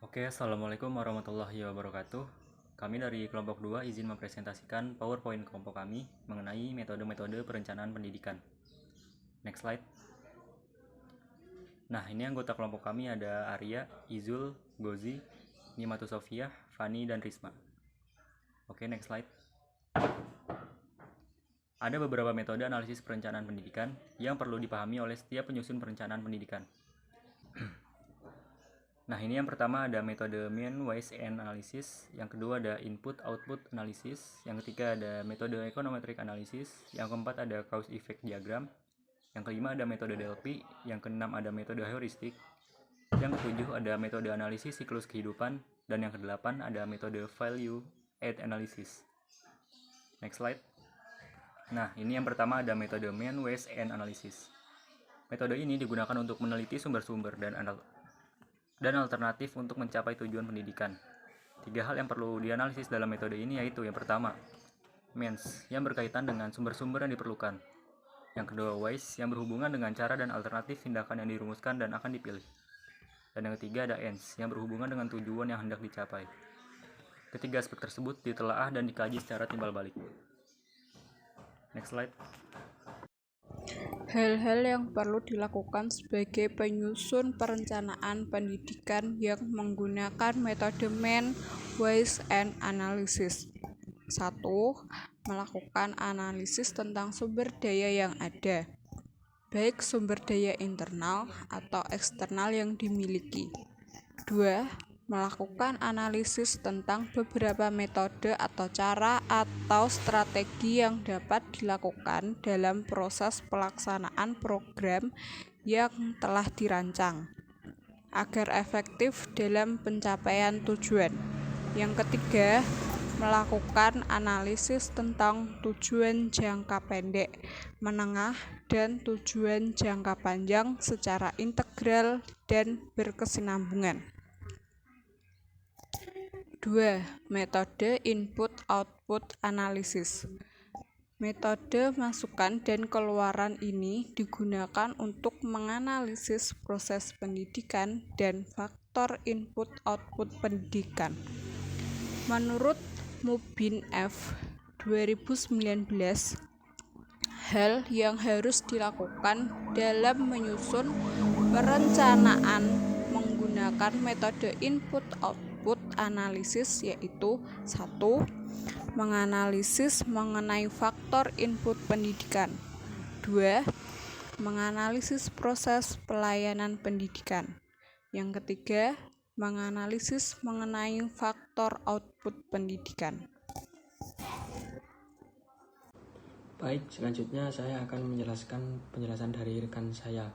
Oke, Assalamualaikum warahmatullahi wabarakatuh. Kami dari kelompok 2 izin mempresentasikan PowerPoint kelompok kami mengenai metode-metode perencanaan pendidikan. Next slide. Nah, ini anggota kelompok kami ada Arya, Izul, Gozi, Nimatu Sofia, Fani, dan Risma. Oke, next slide. Ada beberapa metode analisis perencanaan pendidikan yang perlu dipahami oleh setiap penyusun perencanaan pendidikan. Nah, ini yang pertama ada metode mean wise end analysis, yang kedua ada input output analysis, yang ketiga ada metode econometric analysis, yang keempat ada cause effect diagram, yang kelima ada metode Delphi, yang keenam ada metode heuristik, yang ketujuh ada metode analisis siklus kehidupan, dan yang kedelapan ada metode value add analysis. Next slide. Nah, ini yang pertama ada metode mean wise end analysis. Metode ini digunakan untuk meneliti sumber-sumber dan alternatif untuk mencapai tujuan pendidikan. Tiga hal yang perlu dianalisis dalam metode ini yaitu yang pertama, means, yang berkaitan dengan sumber-sumber yang diperlukan. Yang kedua, wise, yang berhubungan dengan cara dan alternatif tindakan yang dirumuskan dan akan dipilih. Dan yang ketiga ada ends, yang berhubungan dengan tujuan yang hendak dicapai. Ketiga aspek tersebut ditelaah dan dikaji secara timbal balik. Next slide. Hal-hal yang perlu dilakukan sebagai penyusun perencanaan pendidikan yang menggunakan metode mean wise end analysis. 1. Melakukan analisis tentang sumber daya yang ada, baik sumber daya internal atau eksternal yang dimiliki. 2. Melakukan analisis tentang beberapa metode atau cara atau strategi yang dapat dilakukan dalam proses pelaksanaan program yang telah dirancang agar efektif dalam pencapaian tujuan. Yang ketiga, melakukan analisis tentang tujuan jangka pendek, menengah, dan tujuan jangka panjang secara integral dan berkesinambungan. 2. Metode input-output analisis. Metode masukan dan keluaran ini digunakan untuk menganalisis proses pendidikan dan faktor input-output pendidikan. Menurut Mubin F. 2019, hal yang harus dilakukan dalam menyusun perencanaan menggunakan metode input-output analisis yaitu 1. Menganalisis mengenai faktor input pendidikan. 2. Menganalisis proses pelayanan pendidikan. Yang ketiga, menganalisis mengenai faktor output pendidikan. Baik, selanjutnya saya akan menjelaskan penjelasan dari rekan saya.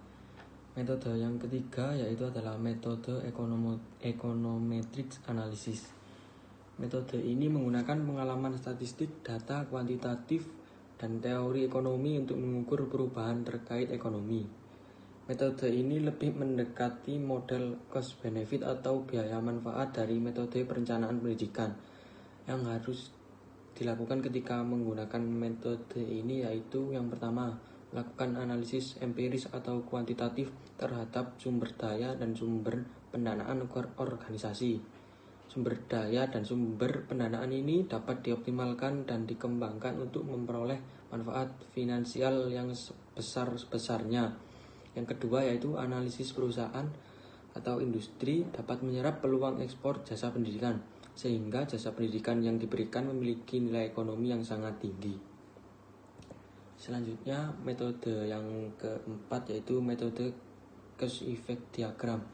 Metode yang ketiga yaitu adalah metode econometric analysis. Metode ini menggunakan pengalaman statistik, data kuantitatif, dan teori ekonomi untuk mengukur perubahan terkait ekonomi. Metode ini lebih mendekati model cost benefit atau biaya manfaat dari metode perencanaan pendidikan yang harus dilakukan ketika menggunakan metode ini, yaitu yang pertama, melakukan analisis empiris atau kuantitatif terhadap sumber daya dan sumber pendanaan organisasi. Sumber daya dan sumber pendanaan ini dapat dioptimalkan dan dikembangkan untuk memperoleh manfaat finansial yang sebesar-besarnya. Yang kedua yaitu analisis perusahaan atau industri dapat menyerap peluang ekspor jasa pendidikan, sehingga jasa pendidikan yang diberikan memiliki nilai ekonomi yang sangat tinggi. Selanjutnya, metode yang keempat yaitu metode cause effect diagram.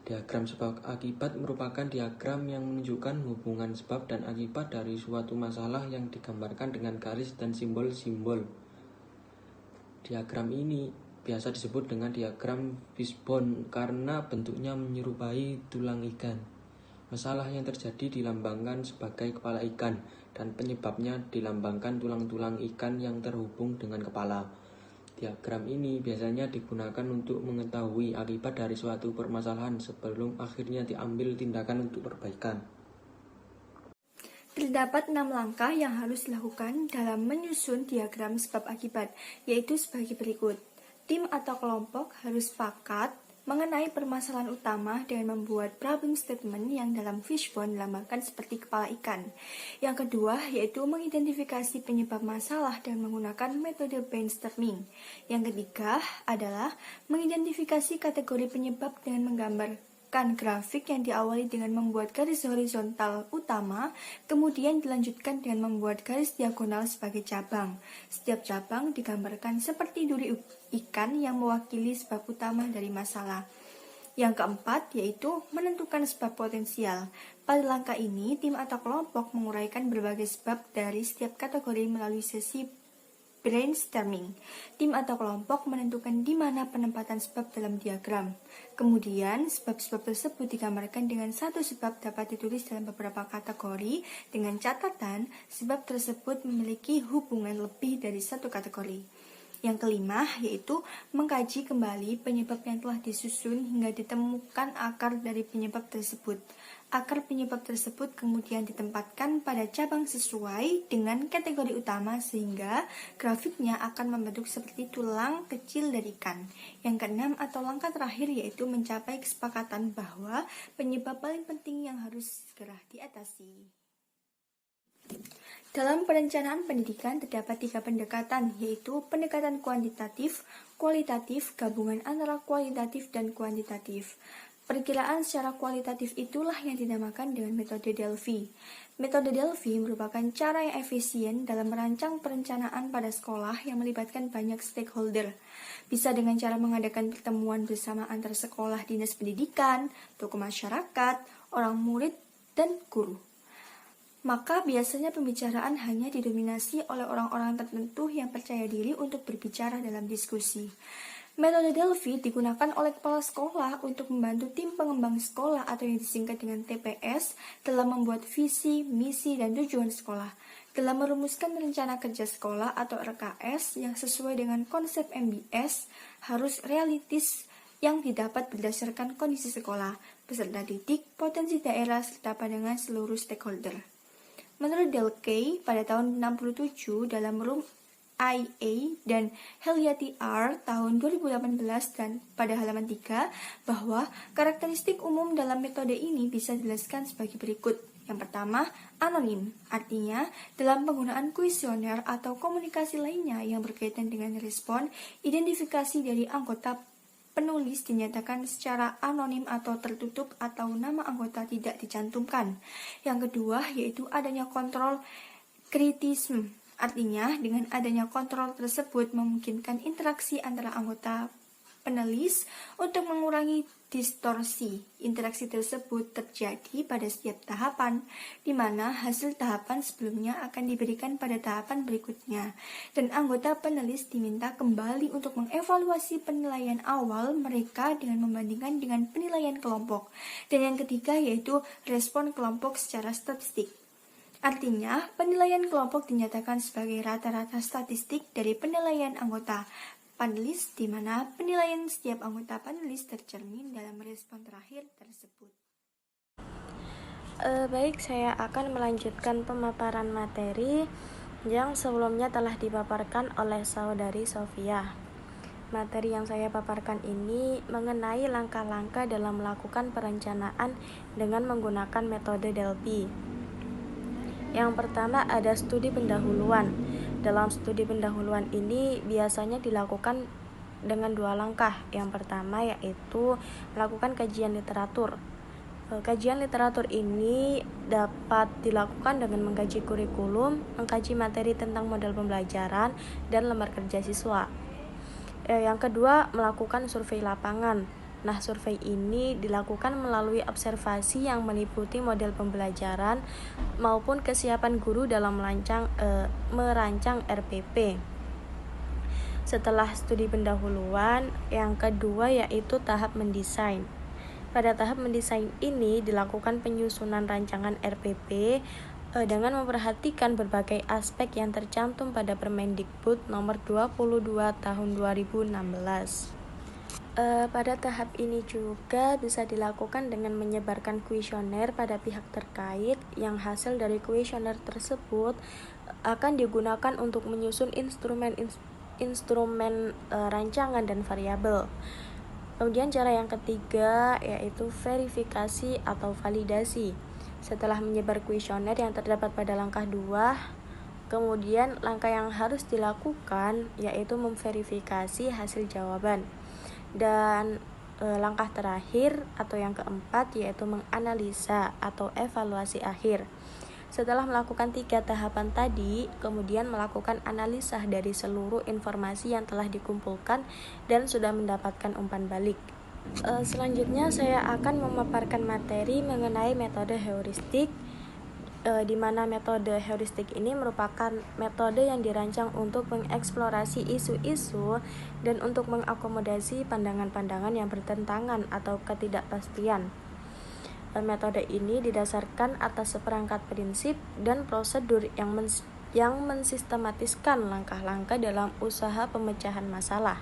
Diagram sebab akibat merupakan diagram yang menunjukkan hubungan sebab dan akibat dari suatu masalah yang digambarkan dengan garis dan simbol-simbol. Diagram ini biasa disebut dengan diagram fishbone karena bentuknya menyerupai tulang ikan. Masalah yang terjadi dilambangkan sebagai kepala ikan dan penyebabnya dilambangkan tulang-tulang ikan yang terhubung dengan kepala. Diagram ini biasanya digunakan untuk mengetahui akibat dari suatu permasalahan sebelum akhirnya diambil tindakan untuk perbaikan. Terdapat 6 langkah yang harus dilakukan dalam menyusun diagram sebab akibat, yaitu sebagai berikut. Tim atau kelompok harus sepakat mengenai permasalahan utama dengan membuat problem statement yang dalam fishbone dilambangkan seperti kepala ikan. Yang kedua yaitu mengidentifikasi penyebab masalah dengan menggunakan metode brainstorming. Yang ketiga adalah mengidentifikasi kategori penyebab dengan menggambarkan grafik yang diawali dengan membuat garis horizontal utama, kemudian dilanjutkan dengan membuat garis diagonal sebagai cabang. Setiap cabang digambarkan seperti duri ikan yang mewakili sebab utama dari masalah. Yang keempat yaitu menentukan sebab potensial. Pada langkah ini, tim atau kelompok menguraikan berbagai sebab dari setiap kategori melalui sesi brainstorming. Tim atau kelompok menentukan di mana penempatan sebab dalam diagram. Kemudian, sebab-sebab tersebut digambarkan dengan satu sebab dapat ditulis dalam beberapa kategori dengan catatan sebab tersebut memiliki hubungan lebih dari satu kategori. Yang kelima yaitu mengkaji kembali penyebab yang telah disusun hingga ditemukan akar dari penyebab tersebut. Akar penyebab tersebut kemudian ditempatkan pada cabang sesuai dengan kategori utama sehingga grafiknya akan membentuk seperti tulang kecil dari ikan. Yang keenam atau langkah terakhir yaitu mencapai kesepakatan bahwa penyebab paling penting yang harus segera diatasi. Dalam perencanaan pendidikan terdapat 3 pendekatan, yaitu pendekatan kuantitatif, kualitatif, gabungan antara kualitatif dan kuantitatif. Perkiraan secara kualitatif itulah yang dinamakan dengan metode Delphi. Metode Delphi merupakan cara yang efisien dalam merancang perencanaan pada sekolah yang melibatkan banyak stakeholder. Bisa dengan cara mengadakan pertemuan bersama antar sekolah, dinas pendidikan, tokoh masyarakat, orang murid, dan guru. Maka biasanya pembicaraan hanya didominasi oleh orang-orang tertentu yang percaya diri untuk berbicara dalam diskusi. Metode Delphi digunakan oleh kepala sekolah untuk membantu tim pengembang sekolah atau yang disingkat dengan TPS dalam membuat visi, misi, dan tujuan sekolah. Dalam merumuskan rencana kerja sekolah atau RKS yang sesuai dengan konsep MBS harus realistis yang didapat berdasarkan kondisi sekolah, peserta didik, potensi daerah, serta pandangan seluruh stakeholder. Menurut Del Kay pada tahun 67 dalam Room IA dan Helyati R tahun 2018 dan pada halaman 3 bahwa karakteristik umum dalam metode ini bisa dijelaskan sebagai berikut. Yang pertama, anonim, artinya dalam penggunaan kuesioner atau komunikasi lainnya yang berkaitan dengan respon, identifikasi dari anggota penulis dinyatakan secara anonim atau tertutup atau nama anggota tidak dicantumkan. Yang kedua yaitu adanya kontrol kritisme. Artinya, dengan adanya kontrol tersebut memungkinkan interaksi antara anggota penulis untuk mengurangi distorsi. Interaksi tersebut terjadi pada setiap tahapan, di mana hasil tahapan sebelumnya akan diberikan pada tahapan berikutnya. Dan anggota penulis diminta kembali untuk mengevaluasi penilaian awal mereka dengan membandingkan dengan penilaian kelompok. Dan yang ketiga yaitu respon kelompok secara statistik. Artinya, penilaian kelompok dinyatakan sebagai rata-rata statistik dari penilaian anggota panelis, di mana penilaian setiap anggota panelis tercermin dalam respon terakhir tersebut. Baik, saya akan melanjutkan pemaparan materi yang sebelumnya telah dipaparkan oleh saudari Sofia. Materi yang saya paparkan ini mengenai langkah-langkah dalam melakukan perencanaan dengan menggunakan metode Delphi. Yang pertama ada studi pendahuluan. Dalam studi pendahuluan ini biasanya dilakukan dengan 2 langkah. Yang pertama yaitu melakukan kajian literatur. Kajian literatur ini dapat dilakukan dengan mengkaji kurikulum, mengkaji materi tentang model pembelajaran, dan lembar kerja siswa. Yang kedua, melakukan survei lapangan. Nah, survei ini dilakukan melalui observasi yang meliputi model pembelajaran maupun kesiapan guru dalam merancang RPP. Setelah studi pendahuluan, yang kedua yaitu tahap mendesain. Pada tahap mendesain ini dilakukan penyusunan rancangan RPP dengan memperhatikan berbagai aspek yang tercantum pada Permendikbud nomor 22 tahun 2016. Pada tahap ini juga bisa dilakukan dengan menyebarkan kuesioner pada pihak terkait yang hasil dari kuesioner tersebut akan digunakan untuk menyusun instrumen rancangan dan variabel. Kemudian cara yang ketiga yaitu verifikasi atau validasi. Setelah menyebar kuesioner yang terdapat pada langkah 2, kemudian langkah yang harus dilakukan yaitu memverifikasi hasil jawaban. Dan langkah terakhir atau yang keempat yaitu menganalisa atau evaluasi akhir. Setelah melakukan 3 tahapan tadi, kemudian melakukan analisa dari seluruh informasi yang telah dikumpulkan dan sudah mendapatkan umpan balik. Selanjutnya saya akan memaparkan materi mengenai metode heuristik, di mana metode heuristik ini merupakan metode yang dirancang untuk mengeksplorasi isu-isu dan untuk mengakomodasi pandangan-pandangan yang bertentangan atau ketidakpastian. Metode ini didasarkan atas seperangkat prinsip dan prosedur yang mensistematiskan langkah-langkah dalam usaha pemecahan masalah.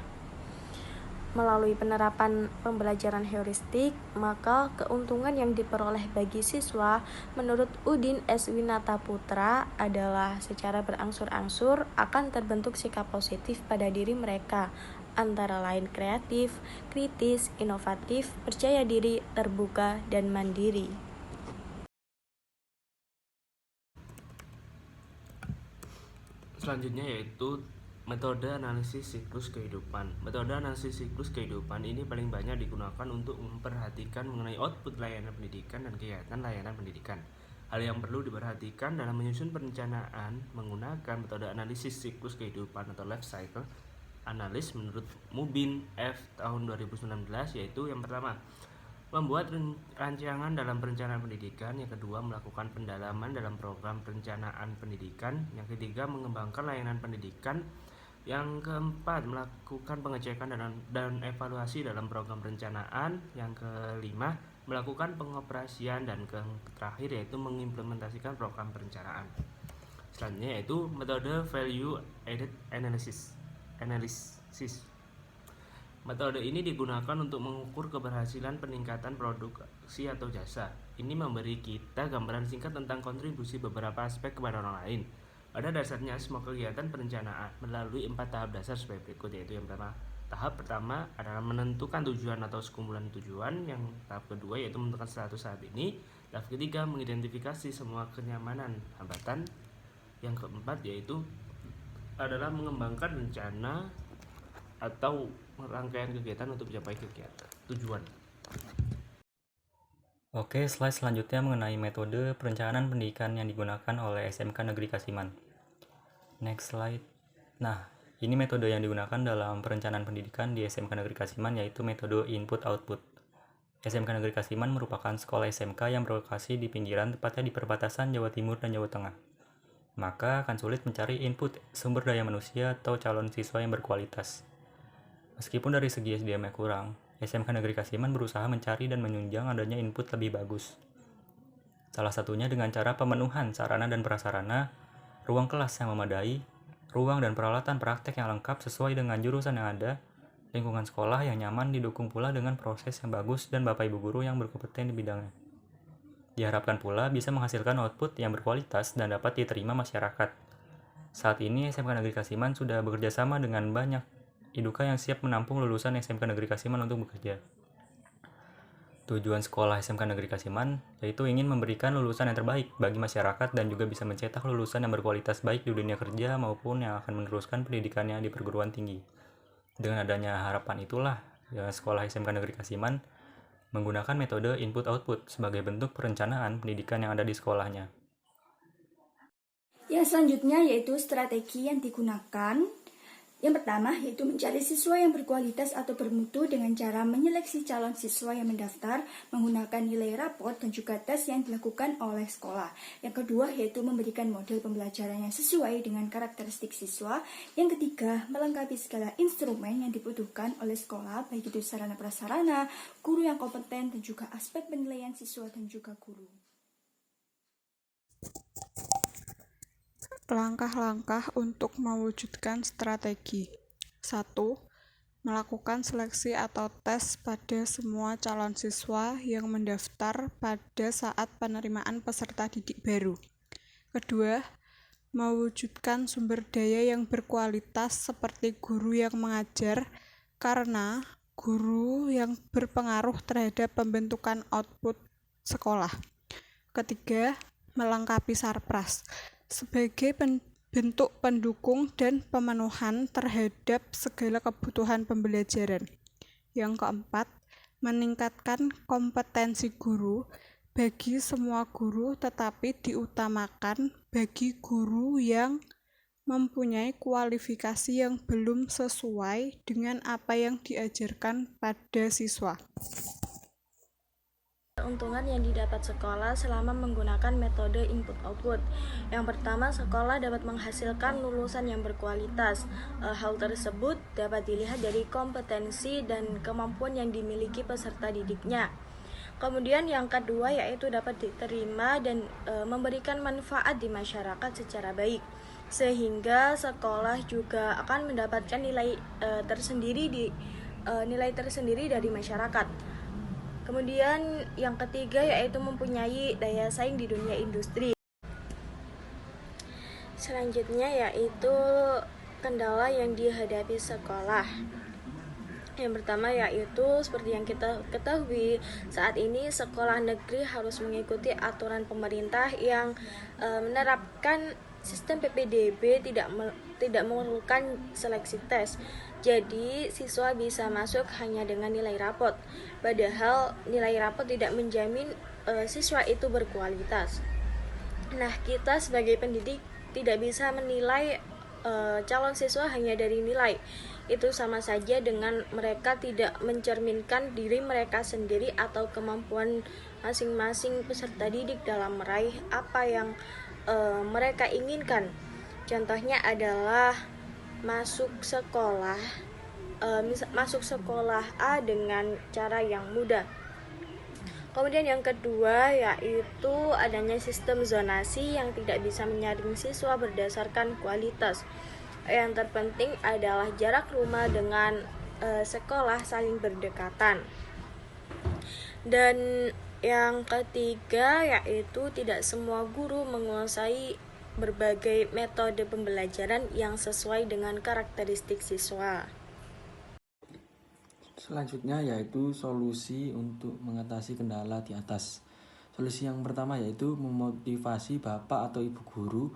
Melalui penerapan pembelajaran heuristik, maka keuntungan yang diperoleh bagi siswa menurut Udin S. Winata Putra adalah secara berangsur-angsur akan terbentuk sikap positif pada diri mereka, antara lain kreatif, kritis, inovatif, percaya diri, terbuka, dan mandiri. Selanjutnya yaitu metode analisis siklus kehidupan. Metode analisis siklus kehidupan ini paling banyak digunakan untuk memperhatikan mengenai output layanan pendidikan dan kegiatan layanan pendidikan. Hal yang perlu diperhatikan dalam menyusun perencanaan menggunakan metode analisis siklus kehidupan atau life cycle analis menurut Mubin F. tahun 2019 yaitu yang pertama, membuat rancangan dalam perencanaan pendidikan. Yang kedua, melakukan pendalaman dalam program perencanaan pendidikan. Yang ketiga, mengembangkan layanan pendidikan. Yang keempat, melakukan pengecekan dan evaluasi dalam program perencanaan. Yang kelima, melakukan pengoperasian. Dan yang terakhir yaitu mengimplementasikan program perencanaan. Selanjutnya yaitu metode value added analysis. Metode ini digunakan untuk mengukur keberhasilan peningkatan produksi atau jasa. Ini memberi kita gambaran singkat tentang kontribusi beberapa aspek kepada orang lain. Pada dasarnya semua kegiatan perencanaan melalui 4 tahap dasar sebagai berikut, yaitu yang pertama, tahap pertama adalah menentukan tujuan atau sekumpulan tujuan. Yang tahap kedua yaitu menentukan status saat ini. Tahap ketiga, mengidentifikasi semua kenyamanan hambatan. Yang keempat yaitu adalah mengembangkan rencana atau rangkaian kegiatan untuk mencapai tujuan. Oke, slide selanjutnya mengenai metode perencanaan pendidikan yang digunakan oleh SMK Negeri Kasiman. Next slide. Nah, ini metode yang digunakan dalam perencanaan pendidikan di SMK Negeri Kasiman yaitu metode input-output. SMK Negeri Kasiman merupakan sekolah SMK yang berlokasi di pinggiran, tepatnya di perbatasan Jawa Timur dan Jawa Tengah. Maka akan sulit mencari input sumber daya manusia atau calon siswa yang berkualitas. Meskipun dari segi SDM-nya kurang, SMK Negeri Kasiman berusaha mencari dan menunjang adanya input lebih bagus. Salah satunya dengan cara pemenuhan sarana dan prasarana, ruang kelas yang memadai, ruang dan peralatan praktek yang lengkap sesuai dengan jurusan yang ada, lingkungan sekolah yang nyaman didukung pula dengan proses yang bagus dan Bapak Ibu guru yang berkompeten di bidangnya. Diharapkan pula bisa menghasilkan output yang berkualitas dan dapat diterima masyarakat. Saat ini SMK Negeri Kasiman sudah bekerja sama dengan banyak IDUKA yang siap menampung lulusan SMK Negeri Kasiman untuk bekerja. Tujuan sekolah SMK Negeri Kasiman yaitu ingin memberikan lulusan yang terbaik bagi masyarakat dan juga bisa mencetak lulusan yang berkualitas baik di dunia kerja maupun yang akan meneruskan pendidikannya di perguruan tinggi. Dengan adanya harapan itulah, sekolah SMK Negeri Kasiman menggunakan metode input-output sebagai bentuk perencanaan pendidikan yang ada di sekolahnya. Yang selanjutnya yaitu strategi yang digunakan. Yang pertama yaitu mencari siswa yang berkualitas atau bermutu dengan cara menyeleksi calon siswa yang mendaftar menggunakan nilai raport dan juga tes yang dilakukan oleh sekolah. Yang kedua yaitu memberikan model pembelajaran yang sesuai dengan karakteristik siswa. Yang ketiga, melengkapi segala instrumen yang dibutuhkan oleh sekolah, baik itu sarana prasarana, guru yang kompeten, dan juga aspek penilaian siswa dan juga guru. Langkah-langkah untuk mewujudkan strategi. 1. Melakukan seleksi atau tes pada semua calon siswa yang mendaftar pada saat penerimaan peserta didik baru. Kedua, mewujudkan sumber daya yang berkualitas seperti guru yang mengajar, karena guru yang berpengaruh terhadap pembentukan output sekolah. Ketiga, melengkapi sarpras sebagai bentuk pendukung dan pemenuhan terhadap segala kebutuhan pembelajaran. Yang keempat, meningkatkan kompetensi guru bagi semua guru, tetapi diutamakan bagi guru yang mempunyai kualifikasi yang belum sesuai dengan apa yang diajarkan pada siswa. Keuntungan yang didapat sekolah selama menggunakan metode input-output. Yang pertama, sekolah dapat menghasilkan lulusan yang berkualitas. Hal tersebut dapat dilihat dari kompetensi dan kemampuan yang dimiliki peserta didiknya. Kemudian yang kedua yaitu dapat diterima dan memberikan manfaat di masyarakat secara baik, sehingga sekolah juga akan mendapatkan nilai tersendiri dari masyarakat. Kemudian yang ketiga yaitu mempunyai daya saing di dunia industri. Selanjutnya yaitu kendala yang dihadapi sekolah. Yang pertama yaitu seperti yang kita ketahui, saat ini sekolah negeri harus mengikuti aturan pemerintah yang menerapkan sistem PPDB, tidak memerlukan seleksi tes. Jadi siswa bisa masuk hanya dengan nilai rapot. Padahal nilai rapot tidak menjamin siswa itu berkualitas. Nah, kita sebagai pendidik tidak bisa menilai calon siswa hanya dari nilai. Itu sama saja dengan mereka tidak mencerminkan diri mereka sendiri atau kemampuan masing-masing peserta didik dalam meraih apa yang mereka inginkan. Contohnya adalah masuk sekolah A dengan cara yang mudah. Kemudian yang kedua yaitu adanya sistem zonasi yang tidak bisa menyaring siswa berdasarkan kualitas. Yang terpenting adalah jarak rumah dengan sekolah saling berdekatan. Dan yang ketiga yaitu tidak semua guru menguasai berbagai metode pembelajaran yang sesuai dengan karakteristik siswa. Selanjutnya yaitu solusi untuk mengatasi kendala di atas. Solusi yang pertama yaitu memotivasi bapak atau ibu guru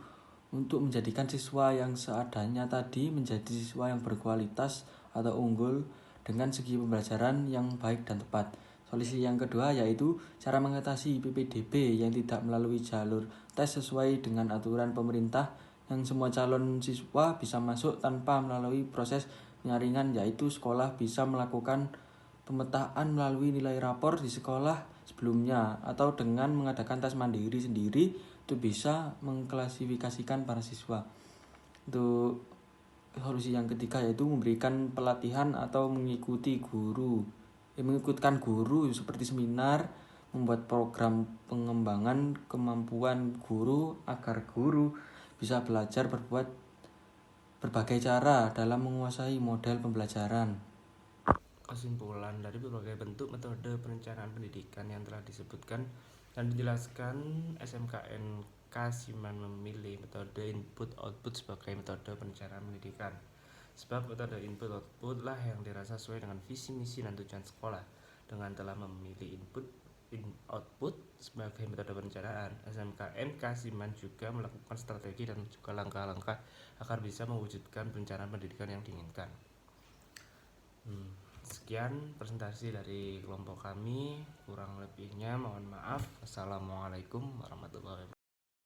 untuk menjadikan siswa yang seadanya tadi menjadi siswa yang berkualitas atau unggul dengan segi pembelajaran yang baik dan tepat. Solusi yang kedua yaitu cara mengatasi PPDB yang tidak melalui jalur tes sesuai dengan aturan pemerintah yang semua calon siswa bisa masuk tanpa melalui proses penyaringan, yaitu sekolah bisa melakukan pemetaan melalui nilai rapor di sekolah sebelumnya atau dengan mengadakan tes mandiri sendiri untuk bisa mengklasifikasikan para siswa. Untuk solusi yang ketiga yaitu memberikan pelatihan atau mengikutkan guru seperti seminar, membuat program pengembangan kemampuan guru agar guru bisa belajar berbagai cara dalam menguasai model pembelajaran. Kesimpulan dari berbagai bentuk metode perencanaan pendidikan yang telah disebutkan dan dijelaskan, SMKN Kasiman memilih metode input-output sebagai metode perencanaan pendidikan. Sebab metode input-output lah yang dirasa sesuai dengan visi, misi, dan tujuan sekolah. Dengan telah memilih output sebagai metode perencanaan, SMKN Kasiman juga melakukan strategi dan juga langkah-langkah agar bisa mewujudkan perencanaan pendidikan yang diinginkan. Sekian presentasi dari kelompok kami, kurang lebihnya mohon maaf. Assalamualaikum warahmatullahi wabarakatuh.